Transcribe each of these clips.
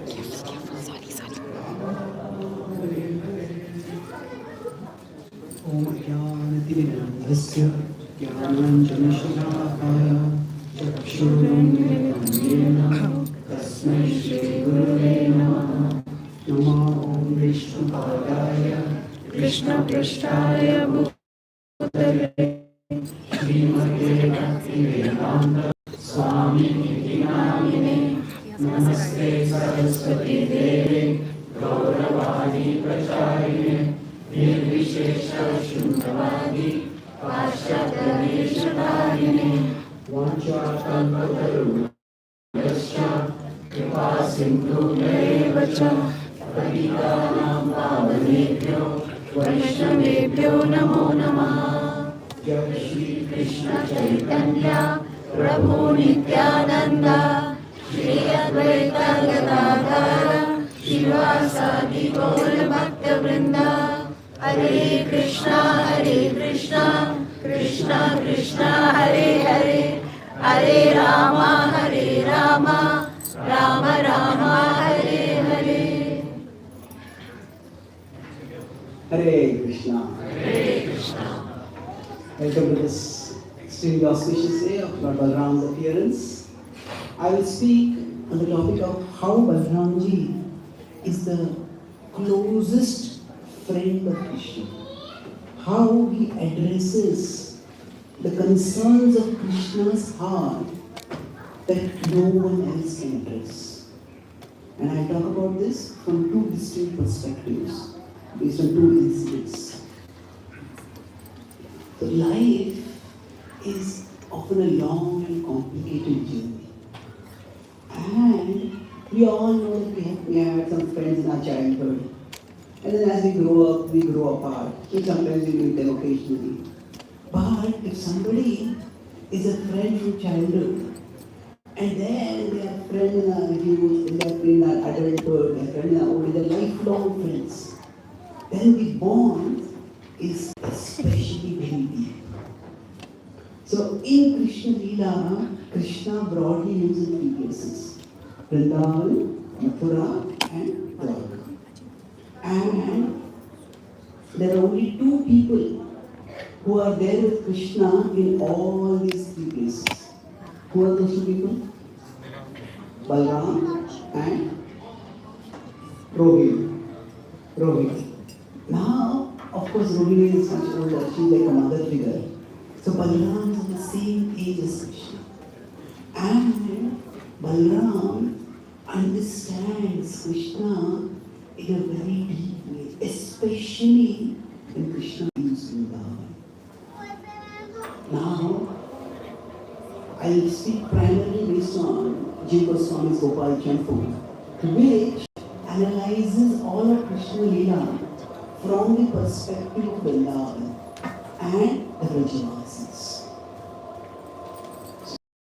Om Jnanatimirandhasya Jnananjanashalakaya Chakshurunmilitam Yena Tasmai Shri Gurave Namaha. Namo Om Vishnupadaya Krishna Prasthaya Bhutale Srimate Bhaktivedanta Swami Niti Namine Namaste Saraswati Deve Gauravani Pracharine Nirvishesha Shundavadi Paschatyaneshadayine Vanchakalpatarubhyascha Kripa Sindhu Mevacha Patitanam Pavanebhyo Vaishnavebhyo Namo Namaha. Jai Shri Krishna Chaitanya Prabhu Nityananda Shri Advaita Gadadhara Shivasadi Gaura Bhakta Vrinda. Hare Krishna, Krishna Krishna, Hare Hare, Hare Rama, Rama Rama, Hare Hare. Hare Krishna. Welcome to this extremely auspicious day of Lord Balram's appearance. I will speak on the topic of how Balramji is the closest friend of Krishna. How he addresses the concerns of Krishna's heart that no one else can address. And I talk about this from two distinct perspectives, based on two incidents. So life is often a long and complicated journey. And we all know that we have some friends in our childhood. And then as we grow apart. So sometimes we meet them occasionally. But if somebody is a friend from childhood, and then they are friends in our youth, they are friends in our adulthood, they are friends in our old age, they are lifelong friends, then the bond is especially very deep. So in Krishna Leela, Krishna broadly lives in three places: Vrindavan, Mathura, and Dwarka. And there are only two people who are there with Krishna in all these three places. Who are those two people? Balram and Rohini. Now, of course, Rohini is much older. She is like a mother figure. So Balram is of the same age as Krishna. And Balram understands Krishna in a very deep way, especially when Krishna is Vrindavan. Now, I will speak primarily based on Jiva Goswami's Gopal Champu, which analyzes all of Krishna Leela from the perspective of Vrindavan and the Vrajavasis.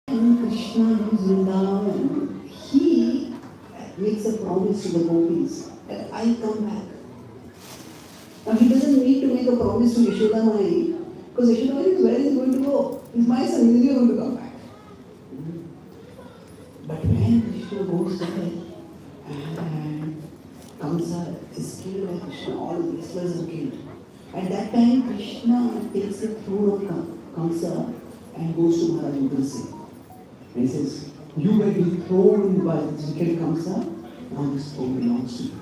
When Krishna is Vrindavan, he makes a promise to the gopis that I'll come back. Now he doesn't need to make a promise to Yashoda Mai, because Yashoda Mai is where he's going to go. He's my son, he's going to come back. But when Krishna goes there and Kamsa is killed by Krishna, all the wrestlers are killed. At that time, Krishna takes the throne of Kamsa and goes to Maharaj Ugrasena. And he says, you were dethroned by this wicked Kamsa, now this throne belongs to you.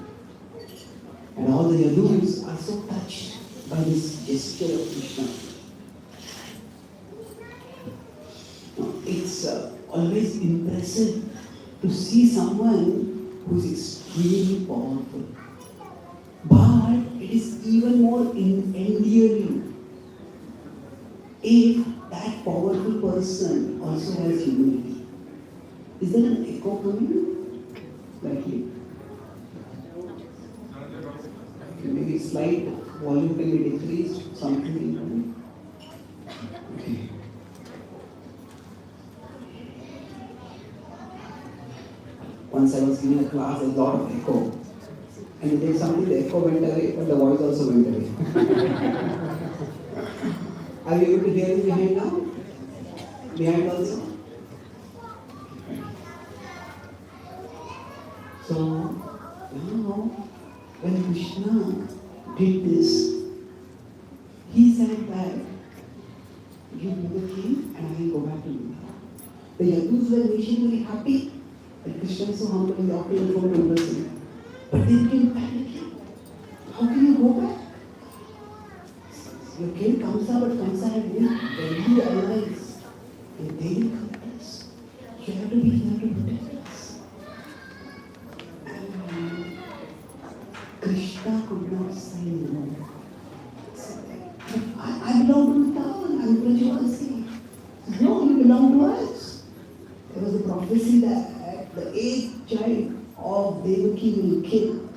And all the Yadus are so touched by this gesture of Krishna. Now, it's always impressive to see someone who is extremely powerful. But it is even more endearing if that powerful person also has humility. Is there an echo coming? Slightly. Maybe slight volume can be decreased, something. Okay. Once I was giving a class, there was a lot of echo. And then suddenly the echo went away, but the voice also went away. Are you able to hear me behind now? Behind also? So, now, when Krishna did this, he said that you be the king and I will go back to Vrindavan. The Yadus were initially happy that Krishna is so humble and offering the throne to bless him. But they became panicking. How can you go back? Your king Kamsa, but Kamsa had been very allies. And they will come us. You have to be here to protect us. And Krishna could not say no. I belong to Vrindavan, I'm Prajavasi. No, you belong to us. There was a prophecy that the eighth child of Devaki will kill.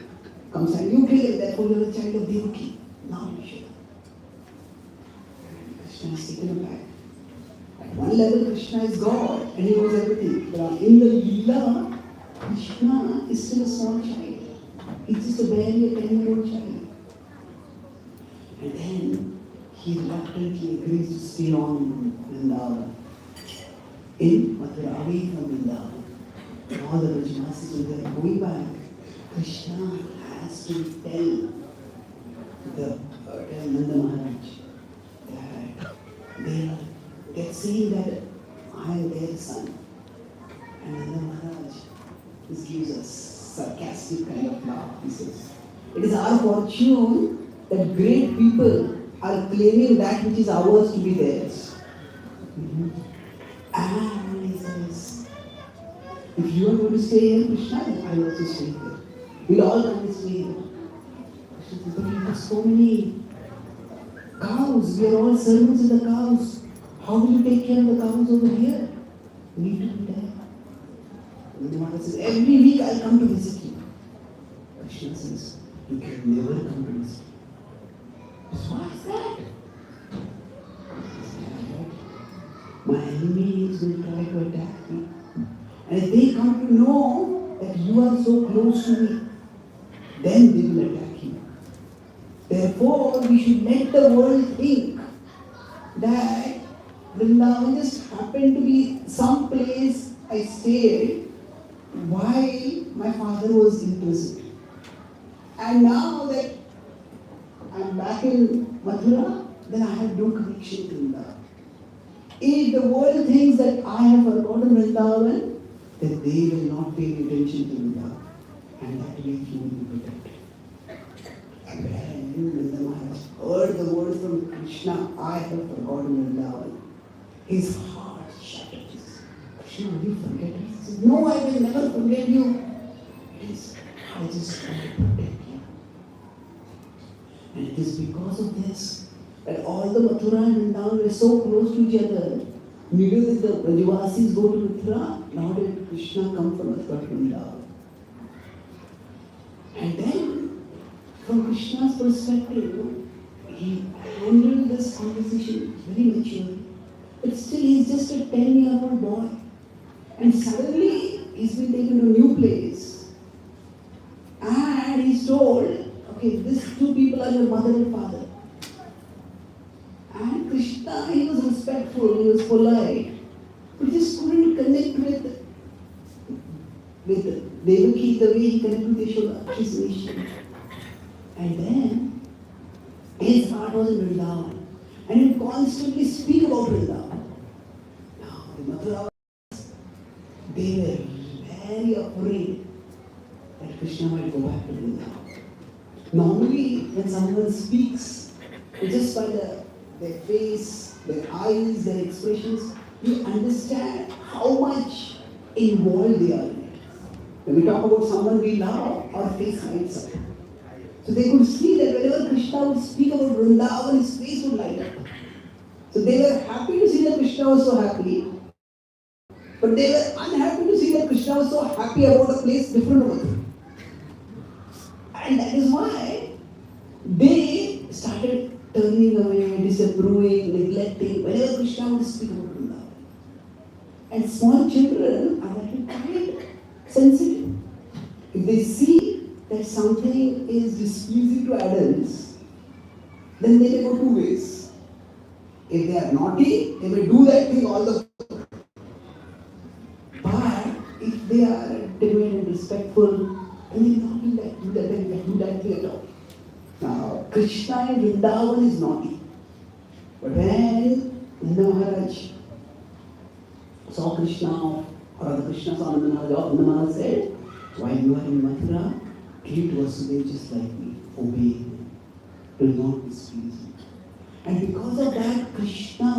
Comes and you kill him, therefore you are a child of Devaki. Now you should. Krishna is taken aback. At one level, Krishna is God and he knows everything. But in the Leela, Krishna is still a small child. He's just a barely a 10-year-old child. And then he reluctantly agrees to stay on in Vrindavan. In Mathura, away from Vrindavan. All the Brajavasis, when they are going back, Krishna has to tell Nanda Maharaj that they're saying that I am their son. And Nanda Maharaj gives us sarcastic kind of laugh. He says, it is our fortune that great people are claiming that which is ours to be theirs. Mm-hmm. And he says, if you are going to stay here, Krishna, then I will also stay here. We'll all come and stay here. Krishna says, but we have so many cows. We are all servants of the cows. How will you take care of the cows over here? We need to be there. And the Maharaj says, every week I'll come to visit you. Krishna says, you can never come to visit me. What is that? My enemies will try to attack me. And if they come to know that you are so close to me, then they will attack you. Therefore, we should let the world think that Vrindavan just happened to be some place I stayed while my father was in prison. And now that I'm back in Mathura, then I have no connection to Vrindavan. If the world thinks that I have forgotten Vrindavan, then they will not pay attention to Vrindavan. And that way he will be protected. And when the Maharaj heard the words from Krishna, I have forgotten Vrindavan, his heart shattered. Krishna, will you forget us? He said, no, I will never forget you. He said, I just want to protect you. And it is because of this that all the Mathura and Vrindavan were so close to each other. Neither did the Brajavasis go to Mathura, nor did Krishna come from Mathura to Vrindavan. And then, from Krishna's perspective, he handled this conversation very maturely. But still, he's just a 10-year-old boy. And suddenly, he's been taken to a new place. And he's told, okay, these two people are your mother and father. And Krishna, he was respectful, he was polite. But he just couldn't connect with Devaki the way he connected with Yashoda. She's nation. And then, his heart was in Vrindavan. And he would constantly speak about Vrindavan. Now, the Mathura, they were very afraid that Krishna might go back to Vrindavan. Normally, when someone speaks, just by their face, their eyes, their expressions, we understand how much involved they are in it. When we talk about someone we love, our face lights up. So they could see that whenever Krishna would speak about Vrindavan, his face would light up. So they were happy to see that Krishna was so happy, but they were unhappy to see that Krishna was so happy about a place different from them. And that is why they started turning away, disapproving, neglecting whenever Krishna would speak about Vrindavan. And small children are like quite sensitive. If they see that something is displeasing to adults, then they may go two ways. If they are naughty, they may do that thing all the time. But if they are timid and respectful, And they not do that at all. Now, Krishna in Vrindavan is naughty. But when Nanda Maharaj saw Krishna, or rather Krishna saw Nanda Maharaj, Nanda Maharaj said, while you are in Mathura, treat Vasudeva just like me, obey him, do not displease him. And because of that, Krishna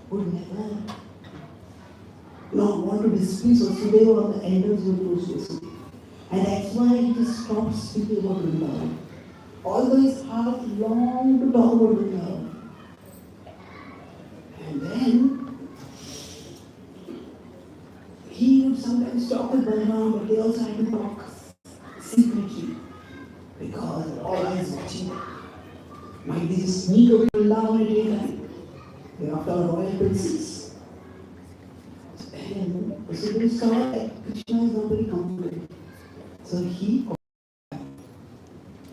would never not want to displease Vasudeva or the elders who were close to Vasudeva. And that's why he just stopped speaking about Vrindavan. Although his heart longed to talk about Vrindavan. And then he would sometimes talk with Balaram, but they also had to talk secretly. Because all eyes watching. Might they just sneak away from Vrindavan at any time? They're after a royal princess. And Vasudeva saw that Krishna is not very comfortable. So he called her.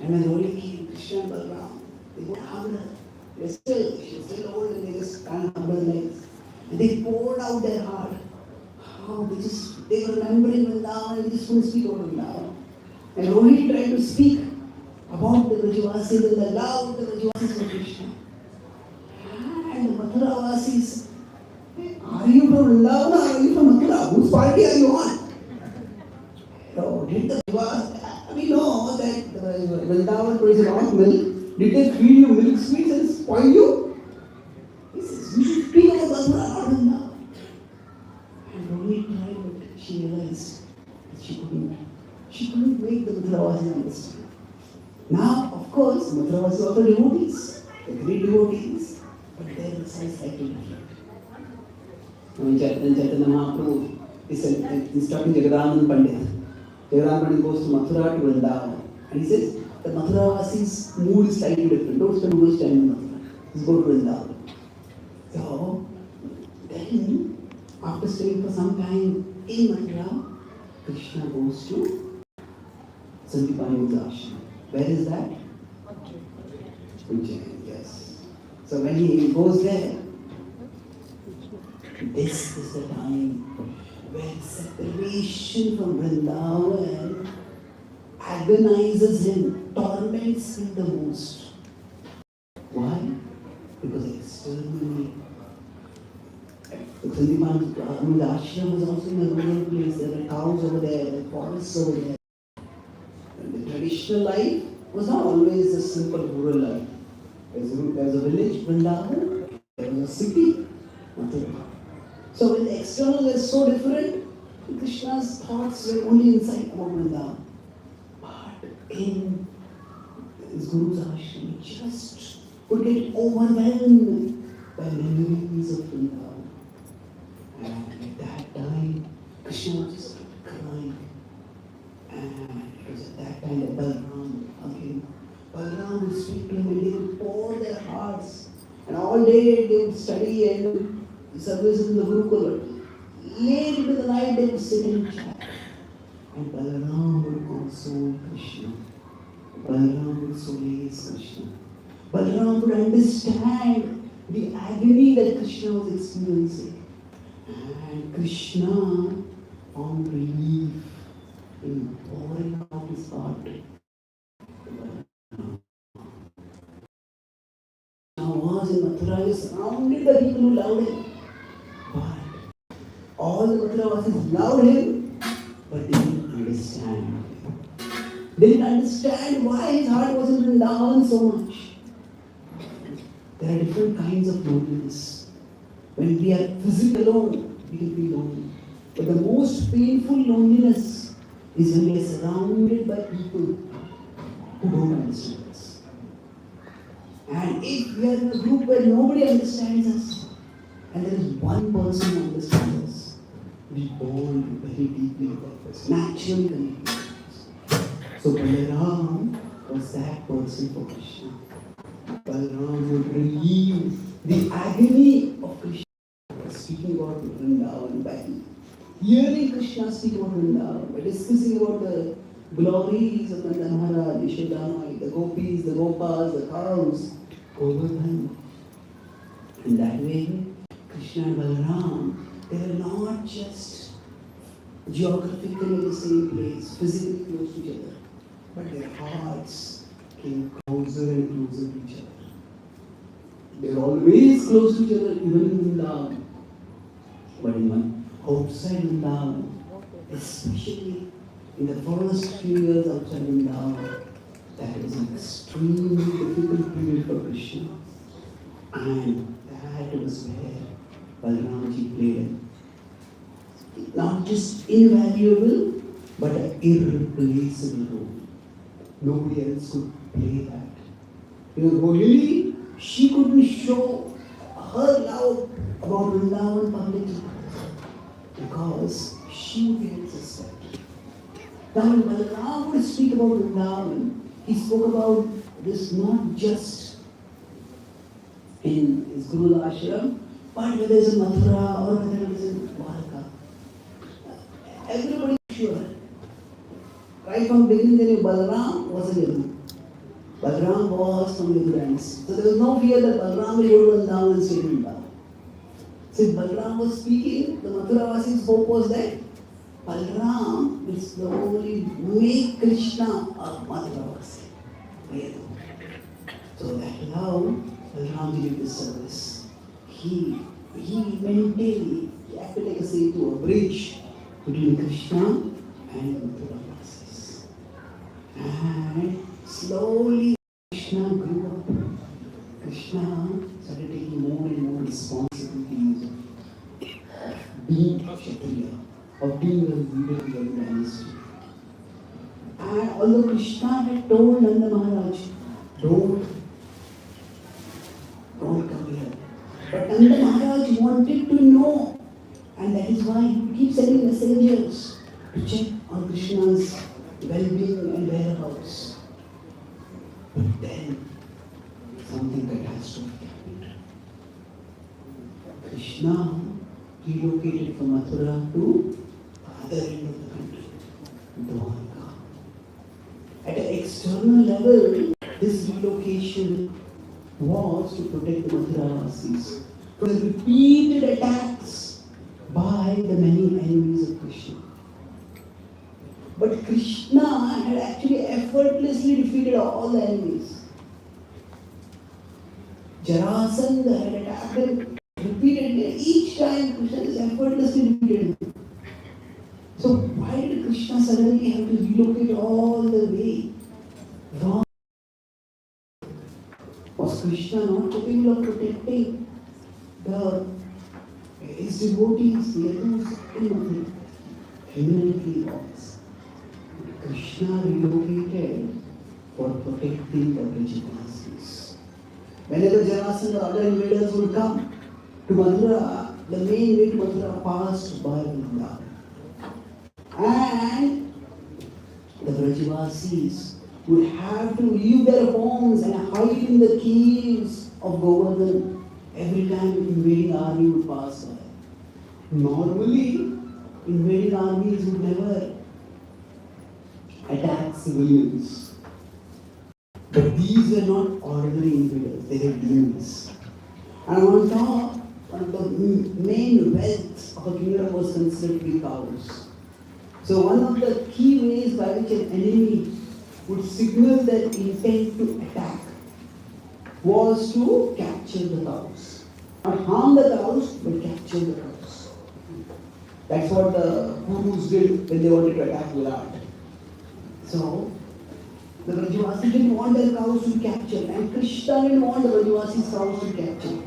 And when Roli came, Krishna and Balaram, they would hug her. She's still old and they just can't hug her legs. And they poured out their heart. How they were remembering Vrindavan and they just couldn't speak about Vrindavan. And Rohit tried to speak about the Vrajavasis and the love of the Vrajavasis for Krishna. And the Mathuravasis, are you from Vrindavan or are you from Mathura? Whose party are you on? So, did the Vrajavasis, we know that Vrindavan produces a lot of milk. Did they feed you milk sweets and spoil you? He says, you should speak about Mathura, not Vrindavan. And Rohit tried, but she realized that she couldn't make the Mathuravasis understand. Now, of course, Mathuravasis are also devotees, the great devotees, but their message is slightly different. When Chaitanya Mahaprabhu is instructing Jagadanan Pandit, Jagadanan Pandit goes to Mathura to Vrindavan, and he says, the Mathuravasis' mood is slightly different. Don't spend too much time in Mathura. Just go to Vrindavan. So, then, after staying for some time in Mathura, Krishna goes to Sandipani's ashram. Where is that? Ujjain, yes. So when he goes there, this is the time when separation from Vrindavan agonizes him, torments him the most. Why? Because externally, Sandipani's ashram was also in a rural place. There were cows over there, there were forests over there. The traditional life was not always a simple rural life. There was a village, Vrindavan, there was a city, Mathura. So when the external is so different, Krishna's thoughts were only inside about Vrindavan. But in his Guru's ashram, he just would get overwhelmed by memories of Vrindavan. And at that time, Krishna was just crying. And it was at that time that Balaram would speak to him and they would pour their hearts. And all day they would study and services in the Gurukula. Late into the night they would sit and chat. And Balaram would console Krishna. Balaram would solace Krishna. Balaram would understand the agony that Krishna was experiencing. And Krishna found relief in pouring out his heart. Now was in Mathura, he surrounded the people who loved him. But all the Mathuravasis loved him, but they didn't understand him. They didn't understand why his heart was in Vrindavan so much. There are different kinds of loneliness. When we are physically alone, we can feel lonely. But the most painful loneliness is when we are surrounded by people who don't understand us. And if we are in a group where nobody understands us, and there is one person who understands us, we bond very deeply with that person, naturally connected with us. So Balaram was that person for Krishna. Balaram would relieve the agony of Krishna, speaking about Vrindavan, by hearing Krishna speak about Vrindavan, by discussing about the glories of Nanda Maharaj, Yashodamai, the gopis, the gopas, the cows, over them. In that way, Krishna and Balaram, they were not just geographically in the same place, physically close to each other, but their hearts came closer and closer to each other. They're always close to each other, even in Vrindavan. But even outside Vrindavan, especially in the first few years outside Vrindavan, that was an extremely difficult period for Krishna. And that was where Balramji played not just invaluable, but an irreplaceable role. Nobody else could play that. Really, she couldn't show her love about Vrindavan publicly because she would get suspect. Now, when Balaram would speak about Vrindavan, he spoke about this not just in his Guru's ashram, but whether it's in Mathura or whether it is in Dwarka. Everybody is sure. Right from the beginning, they knew Balaram was a Yadu. Balaram was from Yadu. So there was no fear that Balaram will go to Vrindavan and stay in Vrindavan. Since Balaram was speaking, the Mathuravasis' hope was that Balaram will slowly make Krishna a Mathuravasi. So that love, Balaram did this service. He mentally acted like a setu, a bridge between Krishna and Mathuravasi. And slowly Krishna grew up. Krishna started taking more and more responsibilities of being a Kshatriya, of being a leader of the dynasty. And although Krishna had told Nanda Maharaj, don't come here. But Nanda Maharaj wanted to know, and that is why he keeps sending messengers to check on Krishna's well-being and whereabouts. But then something catastrophic happened. Krishna relocated from Mathura to the other end of the country, Dwarka. At an external level, this relocation was to protect the Mathuravasis from the repeated attacks by the many enemies of Krishna. But Krishna had actually effortlessly defeated all the enemies. Jarasandha had attacked him repeatedly. Each time Krishna has effortlessly defeated him. So why did Krishna suddenly have to relocate all the way? Wrong. Was Krishna not capable of protecting his devotees, the Yadus in Mathura? Eminently was. Krishna relocated for protecting the Vrajavasis. Whenever Jarasandha and other invaders would come to Mathura, the main way to Mathura passed by Vrindavan. And the Vrajavasis would have to leave their homes and hide in the caves of Govardhan every time an invading army would pass by. Normally, invading armies would never attack civilians. But these were not ordinary invaders, they were demons. And on top, one of the main wealth of a kingdom was considered to be cows. So one of the key ways by which an enemy would signal their intent to attack was to capture the cows. Not harm the cows, but capture the cows. That's what the Kurus did when they wanted to attack Virat. So, the Vrajavasis didn't want their cows to be captured, and Krishna didn't want the Vrajavasis' cows to be captured.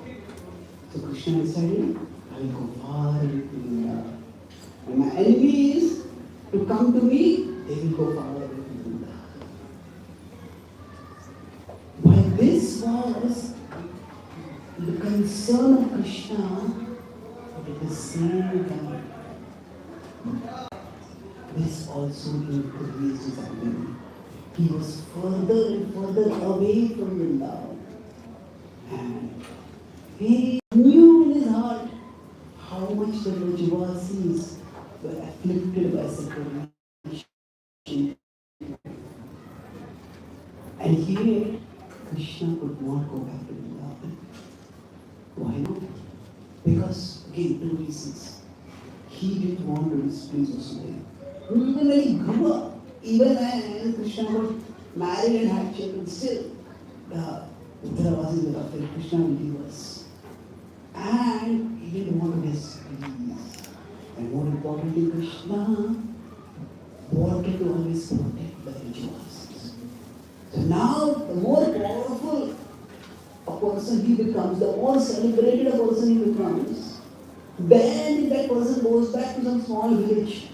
So Krishna decided, I will go far away to Vrindavan. And my enemies to come to me, they will go far away to Vrindavan. While this was the concern of Krishna, but at the same time, this also increased his agony. He was further and further away from Vrindavan. And he knew in his heart how much the Vrajavasis were afflicted by separation. And here, Krishna could not go back to Vrindavan. Why not? Because, again, two reasons. He didn't want to please Vasudeva. Even when he grew up, even when Krishna was married and had children, still Uddhava wasn't the affair. Krishna will leave us. And he didn't want to displease. And more importantly, Krishna wanted to always protect the Vrajavasis. So now, the more powerful a person he becomes, the more celebrated a person he becomes, then if that person goes back to some small village,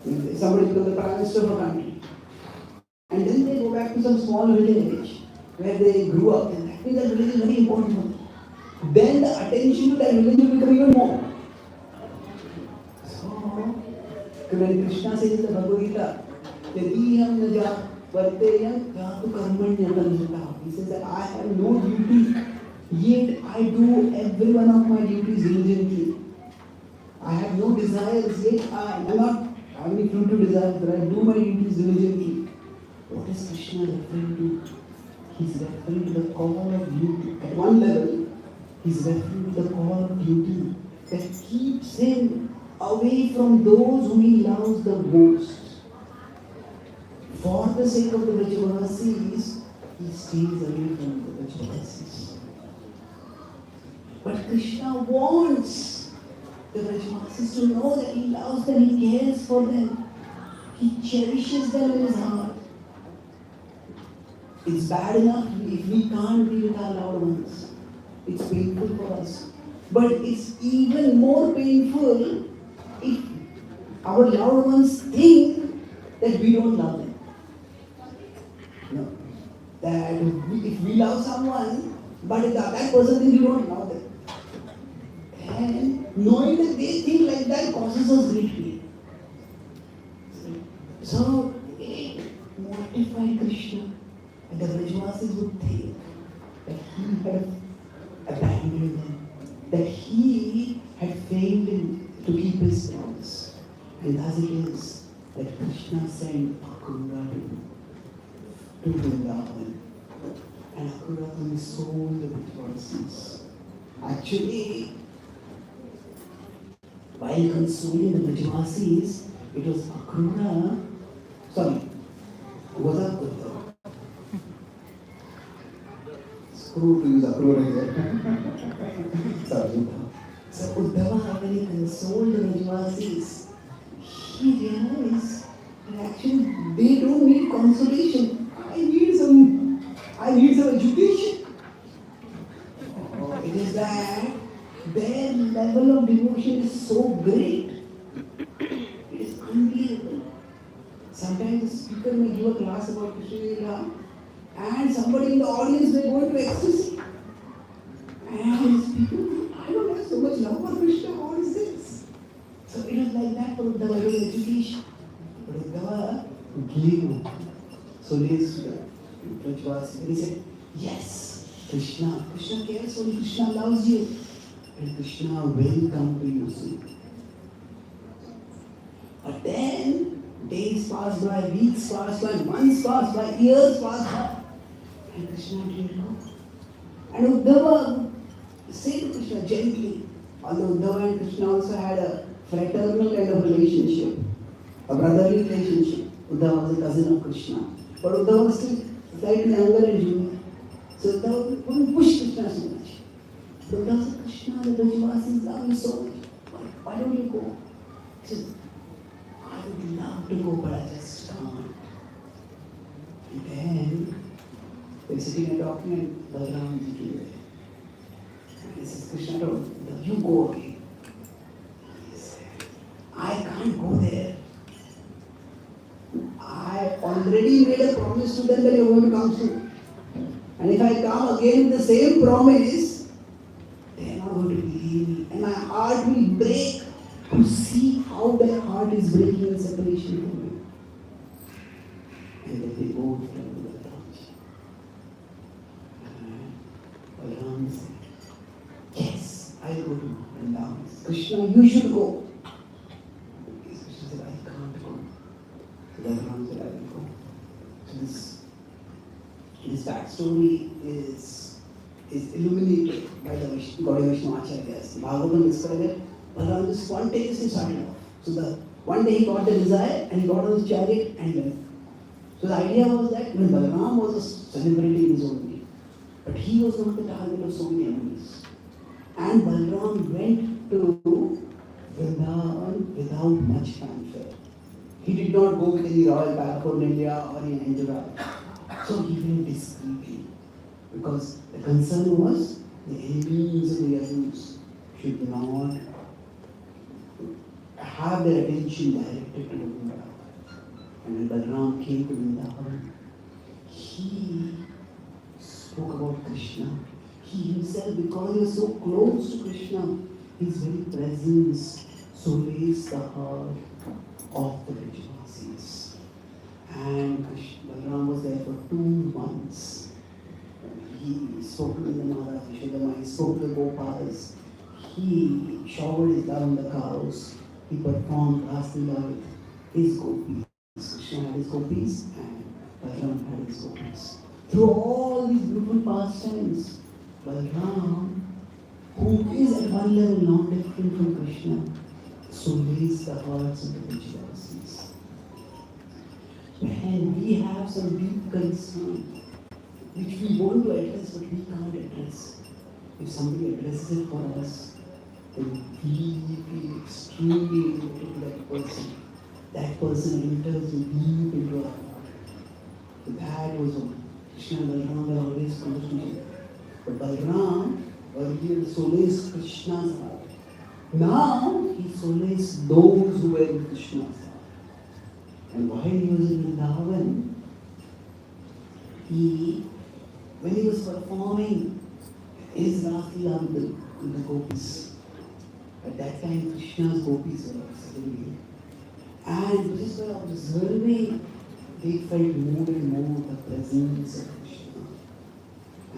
if somebody becomes the prime minister of a country, and then they go back to some small village where they grew up, and that means that village is very important for them. Then the attention to that village will become even more. So, when Krishna says in the Bhagavad Gita, Yadiham naja varteyam jatu karmanyatam, he says that I have no duty, yet I do every one of my duties diligently. I have no desires, yet I am not having any fruit to desire, but I do my duties diligently. What is Krishna referring to? He's referring to the call of duty. At one level, he's referring to the call of duty that keeps him away from those whom he loves the most. For the sake of the Vrajavasis, he stays away from the Vrajavasis. But Krishna wants the Vrajavasis to know that he loves them, he cares for them, he cherishes them in his heart. It's bad enough if we can't be with our loved ones. It's painful for us. But it's even more painful if our loved ones think that we don't love them. No. That if we love someone, but if that person thinks we don't love them. And knowing that they think like that causes us great pain. So, mortify Krishna. And the Vrajavasis would think that he had abandoned them, that he had failed to keep his promise. And thus it is that Krishna sent Akrura to Vrindavan. And Akrura consoled the Vrajavasis. Actually, while consoling the Vrajavasis, it was Akrura, was Akrura. Screw to use Akrura here. Sorry. So Uddhava, when he consoled the Vrajavasis, he realized that actually they don't need consolation. I need some education. It is that their level of devotion is so great. It is unbelievable. Sometimes the speaker may give a class about Krishna Lila, and somebody in the audience may go into ecstasy. And the speaker, I don't have so much love for Krishna, what is this? So it was like that for Uddhava, it was education. But Uddhava gave solace to the Vrajavasis. And he said, yes, Krishna cares for you, Krishna loves you. And Krishna will come to you soon. But then, days pass by, weeks pass by, months pass by, years pass by. And Krishna didn't know. And Uddhava said to Krishna gently, although Uddhava and Krishna also had a fraternal kind of relationship, a brotherly relationship. Uddhava was a cousin of Krishna. But Uddhava was still slightly younger and junior. So Uddhava wouldn't push Krishna so much. So Uddhava said, Krishna, the Vrajavasis love you so much. Why don't you go? He said, I would love to go, but I just can't. And then they were sitting and talking, and Balaram came there. And he says, Krishna told him, you go again. He said, I can't go there. I already made a promise to them that you're going to come soon. And if I come again with the same promise, they are not going to believe me. And my heart will break to see how their heart is breaking in separation from me. And then they both fell to the ground. And Balaram said, yes, I'll go to Vrindavan. Krishna, you should go. Krishna said, I can't go. So Balaram said, I will go. So this backstory is illuminated by the Gaudiya Vaishnava Acharyas. Bhagavatam describes it. Balaram spontaneously started off. So one day he got the desire and he got on his chariot and went. So the idea was that when Balaram was a celebrity in his own way, but he was not the target of so many enemies. And Balaram went to Vrindavan without much fanfare. He did not go with any royal paraphernalia or any entourage. So he went discreetly. Because the concern was the enemies of the Yadus should not have their attention directed to Vrindavan. And when Balaram came to Vrindavan, he spoke about Krishna. He himself, because he was so close to Krishna, his very presence solaced the heart of the Brajavasis. And Balaram was there for 2 months. He spoke to the Mother Yashodama, he spoke to the Gopas, he showered his love on the cows, he performed Raslila with his gopis. Krishna had his gopis and Balaram had his gopis. Through all these beautiful pastimes, Balaram, who is at one level not different from Krishna, solaced the hearts of the Brajavasis. And we have some deep concern which we want to address but we can't address. If somebody addresses it for us, then we feel extremely related to that person. That person enters deep into our heart. That was what Krishna and Balaram were always close to each other. But Balaram earlier solaced Krishna's heart. Now he solaced those who were in Krishna's heart. And while he was in Vrindavan, when he was performing his Raslila with the gopis, at that time Krishna's gopis were celebrating. And just by observing, they felt more and more the presence of Krishna.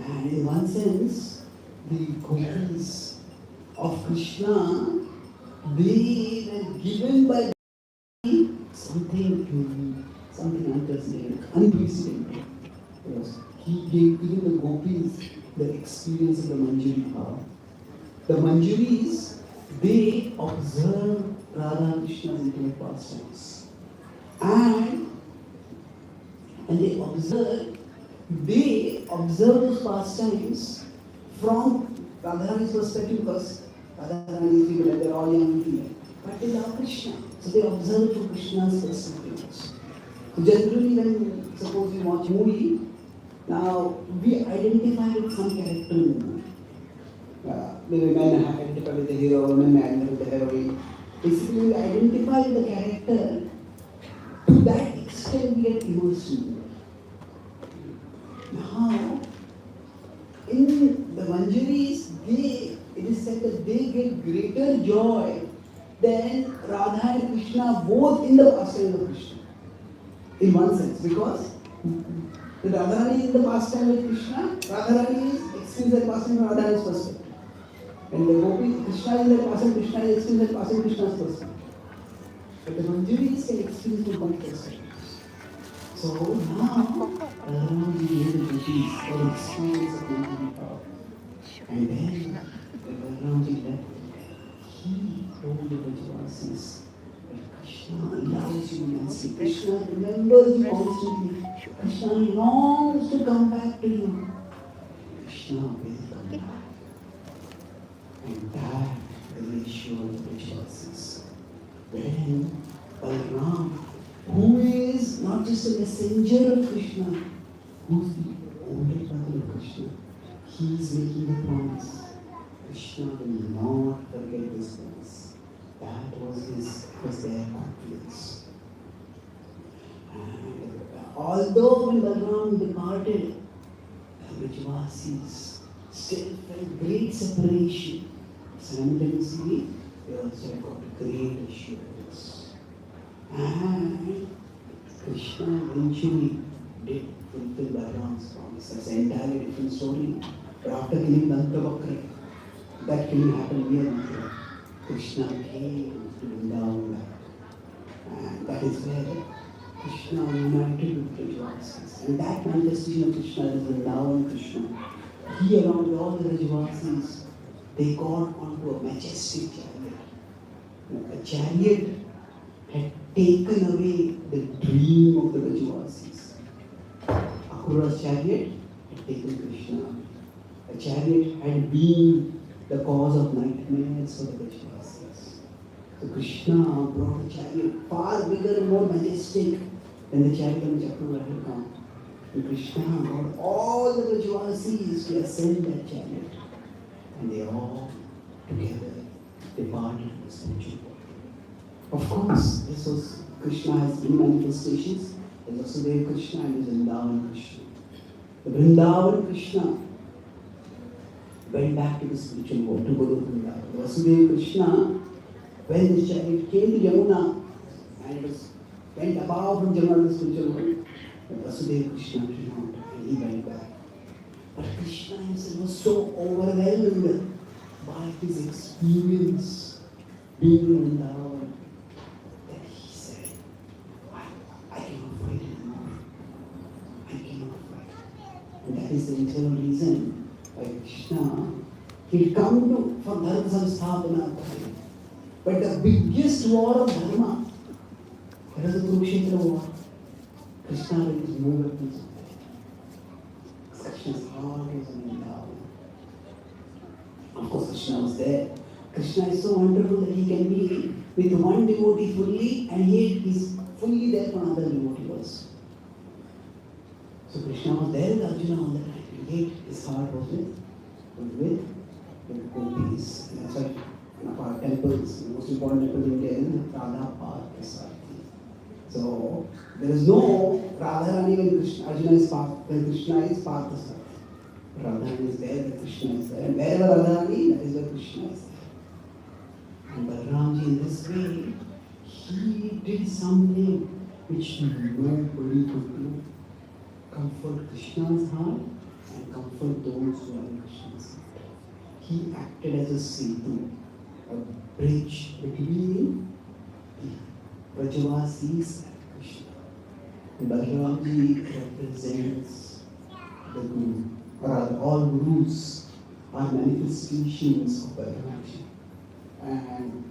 And in one sense, the gopis of Krishna, they were given by something unique, something unprecedented. Yes. He gave even the gopis the experience of the Manjari power. The Manjaris, they observe Radha Krishna's intimate pastimes. And they observe those pastimes from Radharani's perspective, because Radharani is female, they're all young and female. But they love Krishna. So they observe from Krishna's perspective. So generally when, suppose we watch a movie, now we identify with some character in the movie. Maybe men identify with the hero, women identify with the heroine. Basically we identify with the character. To that extent we get immersed in it. Now, in the Manjaris, it is said that they get greater joy than Radha and Krishna both in the pastime of Krishna. In one sense, because the Radharani is in the pastime with Krishna, Radharani is experiencing the pastime from Radharani's perspective. And the Gopi, Krishna is in the pastime, Krishna is experiencing the pastime Krishna's perspective. But the Manjaris can experience from one perspective. So now, Radharani gave the Gopis for experience of Manjari power. And then, when Balaramji left, he told the Brajavasis that Krishna loves you immensely. Krishna remembers you constantly. Krishna longs to come back to you. Krishna will come back. And that will ensure the Brajavasis. Then Balaram, who is not just a messenger of Krishna, who is the older brother of Krishna, he is making a promise. Krishna will not forget this promise. That was their confidence. And although when Balaram departed, the Brajavasis still felt great separation. Simultaneously, they also got great assurance. And Krishna eventually did fulfill Balaram's promise. That's an entirely different story. But after killing Dantavakra, that killing happened near Mathura. Krishna came to Vrindavan. And that is where Krishna united with Brajavasis. And that manifestation of Krishna is Vrindavan Krishna. He, along with all the Brajavasis, they got onto a majestic chariot. A chariot taken away the dream of the Brajavasis. Akrura's chariot had taken Krishna. The chariot had been the cause of nightmares for the Brajavasis. So Krishna brought a chariot far bigger and more majestic than the chariot on which Akrura had come. And Krishna got all the Brajavasis to ascend that chariot. And they all together departed to the spiritual world. Of course, this was Krishna has many manifestations. There's Vasudeva Krishna and there's Vrindavan Krishna. The Vrindavan Krishna went back to the spiritual world, to Guru Vrindavan. The Vasudeva Krishna, when the chariot came to Yamuna and it went above from Yamuna to the spiritual world, the Vasudeva Krishna came out and he went back. But Krishna himself was so overwhelmed by his experience being in Vrindavan that he said, I cannot fight anymore. I cannot fight. And that is the internal reason why Krishna, he'll come to for Dharma Samsthapana. But the biggest war of Dharma, that is the Kurukshetra war. Krishna will use no weapons. Krishna's heart was in Vrindavan. Of course, Krishna was there. Krishna is so wonderful that he can be with one devotee fully and yet he's fully there for another devotee also. So Krishna was there with Arjuna all the time. And yet his heart was with the gopis. And that's why one of our temples, the most important temple in India is Radha Park Prasad. So there is no Radharani when Krishna, Arjuna is Parth, when Krishna is Parthasarthi. Radharani is there, when Krishna is there. And wherever Radharani, that is where Krishna is there. And Balaramji in this way, he did something which nobody could do. Comfort Krishna's heart and comfort those who are in Krishna's heart. He acted as a setu, a bridge between the Brajavasis and Krishna. And Balaramji represents the Guru. Or all Gurus are manifestations of Balaramji. And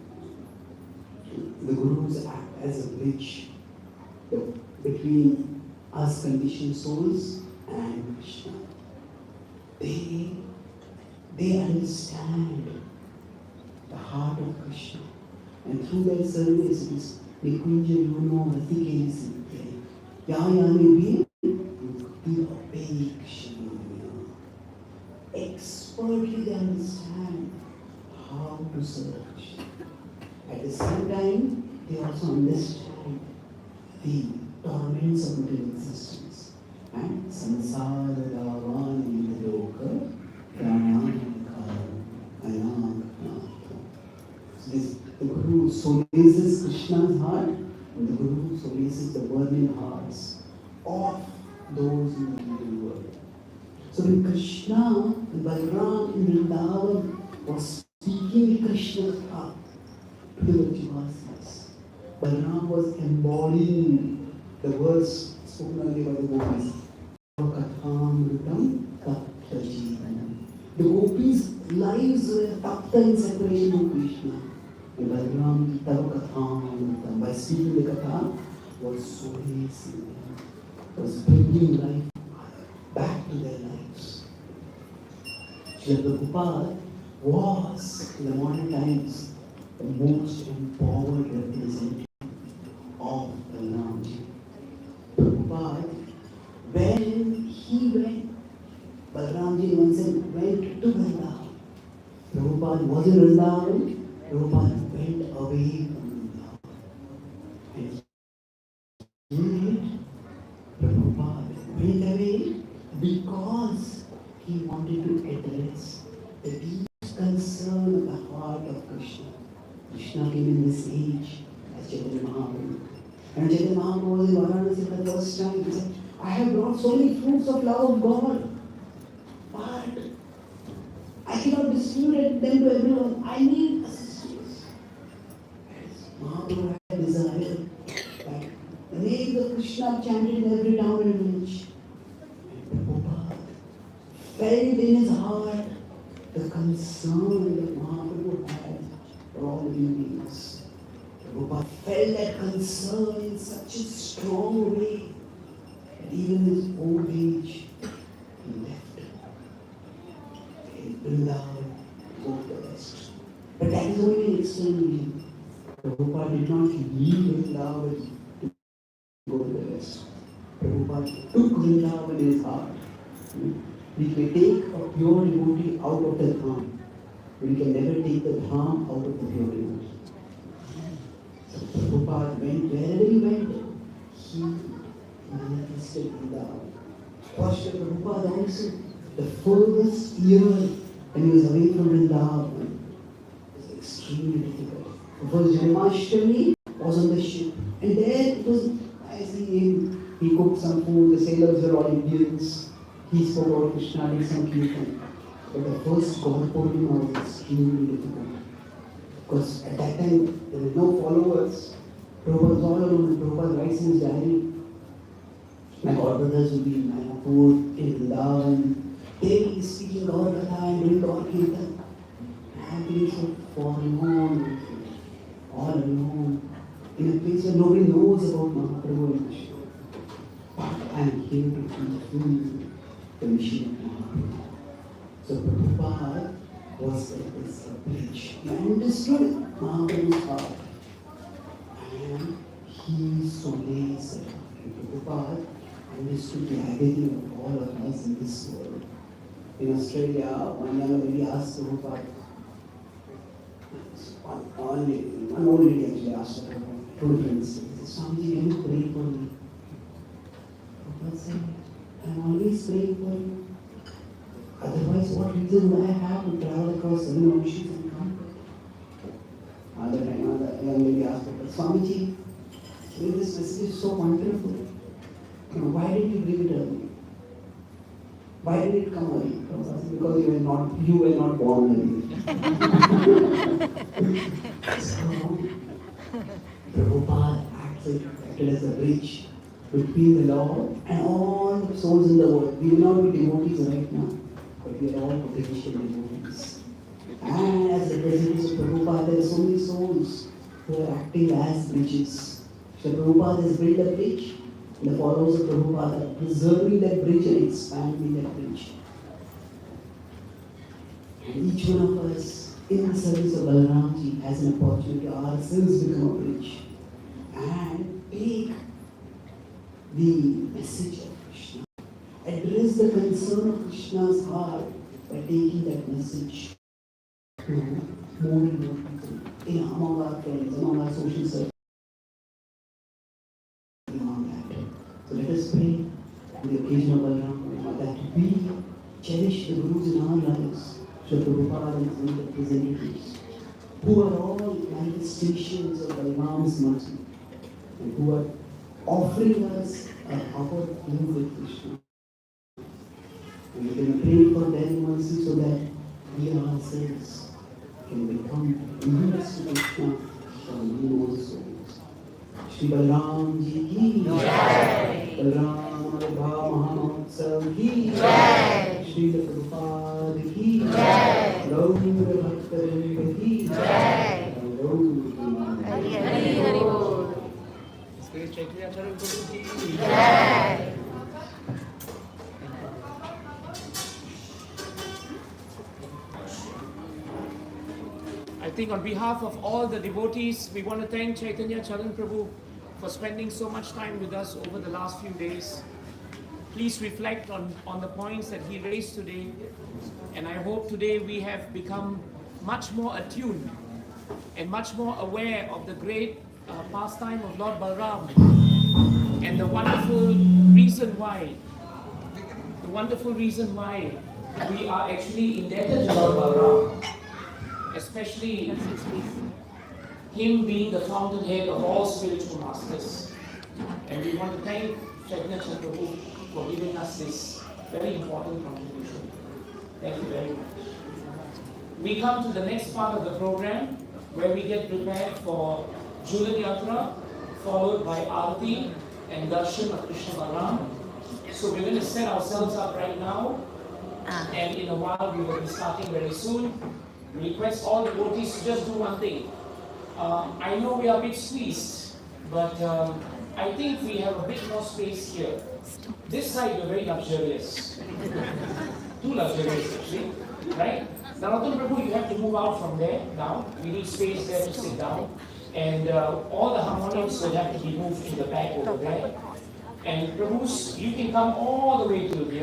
the Gurus act as a bridge between us conditioned souls and Krishna. They understand the heart of Krishna. And through their service, it is Nikunja Yuno Ratike Sinte. Yayame Bhi Krishna. Expertly they understand how to serve Krishna. At the same time, they also understand the torments of material existence. And samsara davani loka pranayaka anaka. So the Guru solaces Krishna's heart and the Guru solaces the burning hearts of those in the material world. So when Krishna and Balaram in Vrindavan was speaking Krishna's heart to the Brajavasis, Balaram was embodying the words spoken earlier by the gopis. The gopis' lives were tapta in separation from Krishna. And Balaram Tavakatham, by speaking the katha, was solace, was bringing life back to their lives. Srila Prabhupada was, in the modern times, the most empowered representative of Balaramji. Prabhupada, when he went, Balaramji once went to Vrindavan. Prabhupada was in Vrindavan, Prabhupada went away from Vrindavan. And yet, Prabhupada went away because he wanted to address the deep concern of the heart of Krishna. Krishna came in this age as Chaitanya Mahaprabhu. And Chaitanya Mahaprabhu was in Varanasi for the first time. He said, I have brought so many fruits of love of God, but I cannot distribute them to everyone. I need assistance. Mahaprabhu had a desire that the names of Krishna chanted in every town and village. And Prabhupada felt in his heart the concern that Mahaprabhu had for all living beings. Prabhupada felt that concern in such a strong way that even in his old age, he left Vrindavan to go to the West. But that is only an external reason. Prabhupada did not leave Vrindavan to go to the West. Prabhupada took Vrindavan in his heart. We can take a pure devotee out of the dham. We can never take the dham out of the pure devotee. So Prabhupada went wherever he went, he manifested Vrindavan. Watch Prabhupada also, the furthest year when he was away from Vrindavan was extremely difficult. Because Janmashtami was on the ship, and there it was, as he cooked some food, the sailors were all Indians. He spoke about Krishna, did some kirtan. But the first God Purnima was extremely difficult. Because at that time, there were no followers. Prabhupada was all alone. Prabhupada writes in his diary, my God brothers will be in Mayapur, in Vrindavan. They will be speaking God Katha and doing God Kirtan. I have been so forlorn, all alone, in a place where nobody knows about Mahaprabhu and Krishna. But I am here to fulfill the mission of Mahaprabhu. So Prabhupada was like this bridge. He understood Mahaprabhu's heart. And he solace Prabhupada understood the agony of all of us in this world. In Australia, one young lady asked Prabhupada, one old lady actually asked Prabhupada, two friends, Swamiji, can you pray for me? Prabhupada said, I'm always praying for you. Otherwise, what reason would I have to travel across seven oceans and come? Another young lady asked Prabhupada, Swamiji, this message is so wonderful. Why did you bring it early? Why did it come early? Because you were not born early. So, Prabhupada acted as a bridge between the Lord and all the souls in the world. We will not be devotees right now, but we are all potential devotees. And as the representatives of Prabhupada, there are so many souls who are acting as bridges. So Prabhupada has built a bridge. The followers of Prabhupada are preserving that bridge and expanding that bridge. And each one of us, in the service of Balaramji, has an opportunity to ourselves become a bridge and take the message of Krishna. Address the concern of Krishna's heart by taking that message to more and more people, among our friends, among our social circles. So let us pray on the occasion of Balaram that we cherish the Gurus in our lives, Sri Prabhupada and his representatives, who are all manifestations of Balaram's mercy, and who are offering us a power to move with Krishna. And we can pray for their mercy so that we ourselves can become unions to Krishna for more souls. Shri Balaram Ji ki Jai, Balaram Mahotsav ki Jai, Shri Prabhupada ki Jai, Gaur Bhakta ki Jai, Hari Hari Bol. Jai. I think on behalf of all the devotees, we want to thank Chaitanya Charan Prabhu for spending so much time with us over the last few days. Please reflect on the points that he raised today, and I hope today we have become much more attuned and much more aware of the great pastime of Lord Balaram and the wonderful reason why we are actually indebted to Lord Balaram, especially him being the fountainhead of all spiritual masters. And we want to thank Chaitanya Prabhu for giving us this very important contribution. Thank you very much. We come to the next part of the program where we get prepared for Julan Yatra, followed by Aarti and Darshan of Krishna Balaram. So we're going to set ourselves up right now, and in a while we will be starting very soon. We request all devotees to just do one thing. I know we are a bit squeezed, but I think we have a bit more space here. This side we're very luxurious. Too luxurious actually, right? Narottam Prabhu, you have to move out from there now. We need space there to sit down. And all the harmoniums will have to be moved to the back over there. And Prabhus, you can come all the way to here.